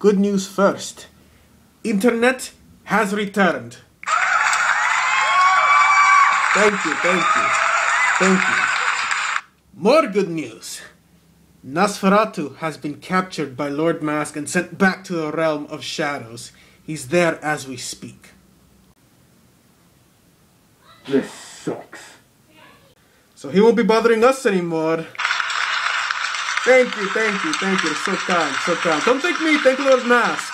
good news first. Internet has returned. Thank you, thank you, thank you. More good news. Nosferatu has been captured by Lord Mask and sent back to the realm of shadows. He's there as we speak. This sucks. So he won't be bothering us anymore. Thank you, thank you, thank you. So kind, so kind. Don't thank me, thank Lord Mask.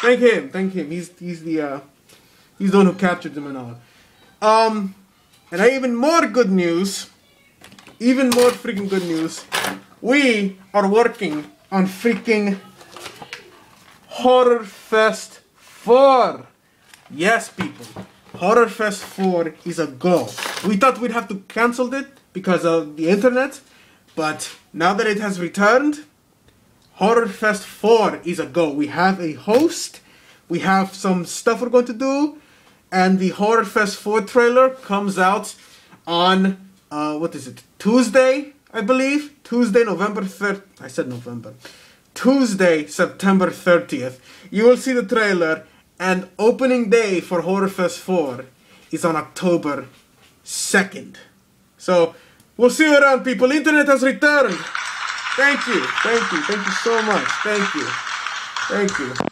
Thank him, thank him. He's the one who captured them and all. And even more good news. Even more freaking good news. We are working on freaking Horror Fest 4. Yes, people. Horror Fest 4 is a go. We thought we'd have to cancel it because of the internet, but now that it has returned, Horror Fest 4 is a go. We have a host, we have some stuff we're going to do, and the Horror Fest 4 trailer comes out on, what is it, Tuesday, I believe? Tuesday, November 3rd. I said November. Tuesday, September 30th. You will see the trailer, and opening day for Horror Fest 4 is on October 2nd. So, we'll see you around, people. Internet has returned. Thank you. Thank you. Thank you so much. Thank you. Thank you.